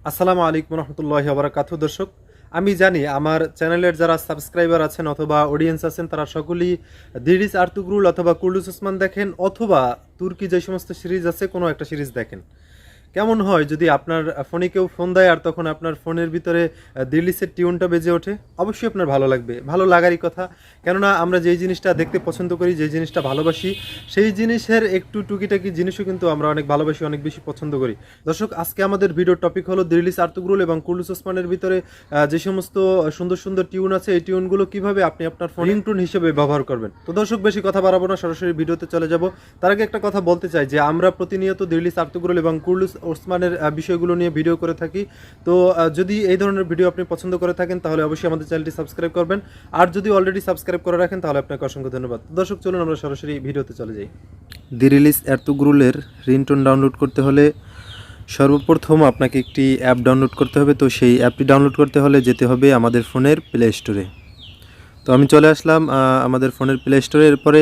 আসসালামু আলাইকুম রহমতুল্লাহি ওয়া বারাকাতুহু। দর্শক, আমি জানি আমার চ্যানেলের যারা সাবস্ক্রাইবার আছেন অথবা অডিয়েন্স আছেন তারা সকলেই দিরিস আর্তুগ্রুল অথবা কুলুস ওসমান দেখেন অথবা তুর্কি যে সমস্ত সিরিজ আছে কোনো একটা সিরিজ দেখেন। কেমন হয় যদি আপনার ফোনে কেউ ফোন দেয় আর তখন আপনার ফোনের ভিতরে দিরিলিসের টিউনটা বেজে ওঠে? অবশ্যই আপনার ভালো লাগবে, ভালো লাগারই কথা। কেননা আমরা যেই জিনিসটা দেখতে পছন্দ করি, যেই জিনিসটা ভালোবাসি, সেই জিনিসের একটু টুকিটাকি জিনিসও কিন্তু আমরা অনেক ভালোবাসি, অনেক বেশি পছন্দ করি। দর্শক, আজকে আমাদের ভিডিওর টপিক হলো দিরিলিস আর্তুগ্রুল এবং কুলুস ওসমানের ভিতরে যে সমস্ত সুন্দর সুন্দর টিউন আছে, এই টিউনগুলো কিভাবে আপনি আপনার ফোন রিংটোন হিসেবে ব্যবহার করবেন। তো দর্শক, বেশি কথা বাড়াবো না, সরাসরি ভিডিওতে চলে যাব। তার আগে একটা কথা বলতে চাই যে আমরা প্রতিনিয়ত দিরিলিস আর্তুগ্রুল এবং কুলুস ওসমানের বিষয়গুলো নিয়ে ভিডিও করে থাকি। তো যদি এই ধরনের ভিডিও আপনি পছন্দ করে থাকেন তাহলে অবশ্যই আমাদের চ্যানেলটি সাবস্ক্রাইব করবেন, আর যদি অলরেডি সাবস্ক্রাইব করে রাখেন তাহলে আপনাকে অসংখ্য ধন্যবাদ। দর্শক, চলুন আমরা সরাসরি ভিডিওতে চলে যাই। দিরিলিস এরতুগ্রুলের রিংটোন ডাউনলোড করতে হলে সর্বপ্রথম আপনাকে একটি অ্যাপ ডাউনলোড করতে হবে। তো সেই অ্যাপটি ডাউনলোড করতে হলে যেতে হবে আমাদের ফোনের প্লে স্টোরে। তো আমি চলে আসলাম আমাদের ফোনের প্লে স্টোরে। এরপরে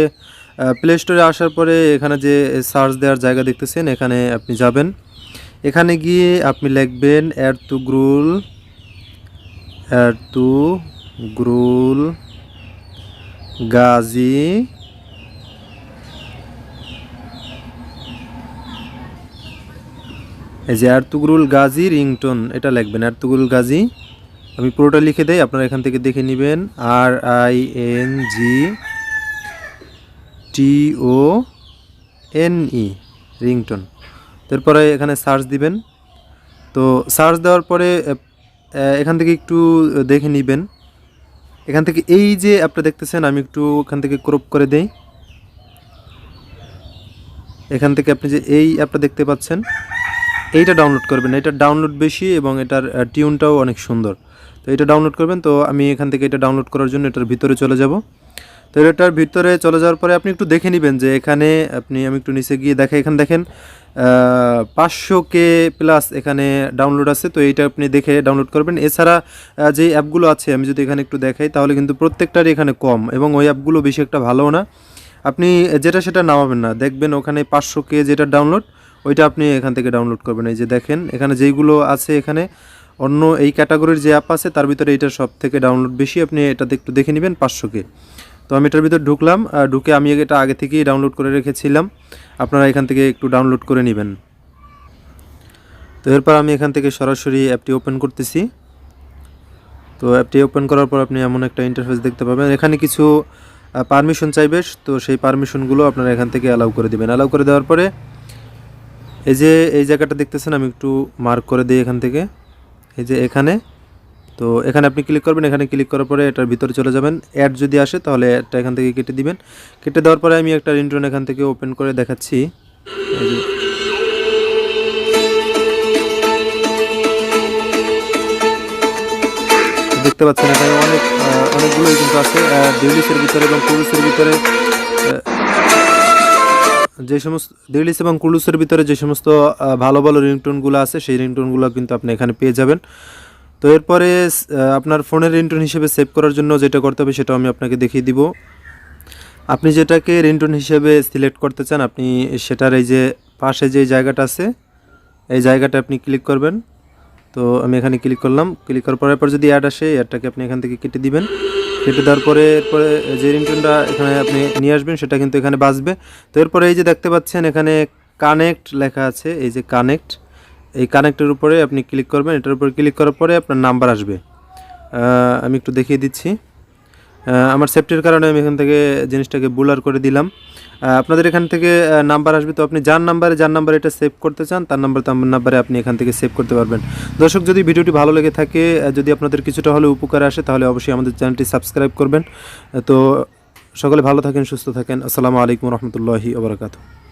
প্লে স্টোরে আসার পরে এখানে যে সার্চ দেওয়ার জায়গা দেখতেছেন, এখানে আপনি যাবেন। এখানে গিয়ে আপনি লিখবেন এরতুগ্রুল গাজি এই যে এরতুগ্রুল গাজি রিংটোন, এটা লিখবেন এরতুগ্রুল গাজি। আমি পুরোটা লিখে দেই, আপনারা এখান থেকে দেখে নেবেন। RINGTONE ringtone. তারপরে এখানে সার্চ দিবেন। তো সার্চ দেওয়ার পরে এখান থেকে একটু দেখে নেবেন। এখান থেকে এই যে অ্যাপটা দেখতেছেন, আমি একটু এখান থেকে ক্রপ করে দেই। এখান থেকে আপনি যে এই অ্যাপটা দেখতে পাচ্ছেন, এইটা ডাউনলোড করবেন। এটার ডাউনলোড বেশি এবং এটার টিউনটাও অনেক সুন্দর। তো এটা ডাউনলোড করবেন। তো আমি এখান থেকে এটা ডাউনলোড করার জন্য এটার ভিতরে চলে যাব। তো এটার ভিতরে চলে যাওয়ার পরে আপনি একটু দেখে নেবেন যে এখানে আমি একটু নিচে গিয়ে এখানে দেখেন 500K প্লাস এখানে ডাউনলোড আছে। তো এইটা আপনি দেখে ডাউনলোড করবেন। এছাড়া যে অ্যাপগুলো আছে, আমি যদি এখানে একটু দেখাই তাহলে কিন্তু প্রত্যেকটারই এখানে কম এবং ওই অ্যাপগুলো বেশি একটা ভালো না। আপনি যেটা সেটা নামাবেন না, দেখবেন ওখানে 500K যেটা ডাউনলোড ওইটা আপনি এখান থেকে ডাউনলোড করবেন। এই যে দেখেন এখানে যেইগুলো আছে, এখানে অন্য এই ক্যাটাগরির যে অ্যাপ আছে তার ভিতরে এইটা সব থেকে ডাউনলোড বেশি। আপনি এটাতে একটু দেখে নেবেন 500K। তো আমি এটার ভিতরে ঢুকলাম। ঢুকে আমি এটা আগে থেকেই ডাউনলোড করে রেখেছিলাম, আপনারা এখান থেকে একটু ডাউনলোড করে নেবেন। তো এরপর আমি এখান থেকে সরাসরি অ্যাপটি ওপেন করতেছি। তো অ্যাপটি ওপেন করার পর আপনি এমন একটা ইন্টারফেস দেখতে পাবেন। এখানে কিছু পারমিশন চাইবে। তো সেই পারমিশনগুলো আপনারা এখান থেকে অ্যালাউ করে দেবেন। অ্যালাউ করে দেওয়ার পরে এই যে এই জায়গাটা দেখতেছেন, আমি একটু মার্ক করে দিই এখান থেকে, এই যে এখানে। তো এখানে আপনি ক্লিক করবেন। এখানে ক্লিক করার পরে এটার ভিতরে চলে যাবেন। অ্যাড যদি আসে তাহলে অ্যাডটা এখান থেকে কেটে দিবেন। কেটে দেওয়ার পরে আমি একটা রিংটোন এখান থেকে ওপেন করে দেখাচ্ছি। দেখতে পাচ্ছেন এখানে অনেকগুলোই কিন্তু আছে দিরিলিসের ভিতরে এবং কুলুসের ভিতরে। যে সমস্ত দিরিলিস এবং কুলুসের ভিতরে যে সমস্ত ভালো ভালো রিংটোনগুলো আছে, সেই রিংটোনগুলো কিন্তু আপনি এখানে পেয়ে যাবেন। তো এরপরে আপনার ফোনের রিংটোন হিসেবে সেভ করার জন্য যেটা করতে হবে সেটা আমি আপনাকে দেখিয়ে দিব। আপনি যেটাকে রিংটোন হিসেবে সিলেক্ট করতে চান, আপনি সেটার এই যে পাশে যে জায়গাটা আছে, এই জায়গাটা আপনি ক্লিক করবেন। তো আমি এখানে ক্লিক করলাম। ক্লিক করার পর যদি অ্যাড আসে, অ্যাডটাকে আপনি এখান থেকে কেটে দিবেন। কেটে দেওয়ার পরে এরপরে যে রিংটোনটা এখানে আপনি নিয়ে আসবেন সেটা কিন্তু এখানে বাজবে। তো এরপরে এই যে দেখতে পাচ্ছেন এখানে কানেক্ট লেখা আছে, এই যে কানেক্ট, এই কানেক্টের উপরে আপনি ক্লিক করবেন। এটার উপরে ক্লিক করার পরে আপনার নাম্বার আসবে। আমি একটু দেখিয়ে দিচ্ছি। আমার সেফটির কারণে আমি এখান থেকে জিনিসটাকে ব্লার করে দিলাম। আপনাদের এখান থেকে নাম্বার আসবে। তো আপনি যার নাম্বারে এটা সেভ করতে চান তার নাম্বারে আপনি এখান থেকে সেভ করতে পারবেন। দর্শক, যদি ভিডিওটি ভালো লেগে থাকে, যদি আপনাদের কিছুটা হলে উপকার আসে, তাহলে অবশ্যই আমাদের চ্যানেলটি সাবস্ক্রাইব করবেন। তো সকলে ভালো থাকেন, সুস্থ থাকেন। আসসালামু আলাইকুম রহমতুল্লাহি ওয়া বারাকাতুহু।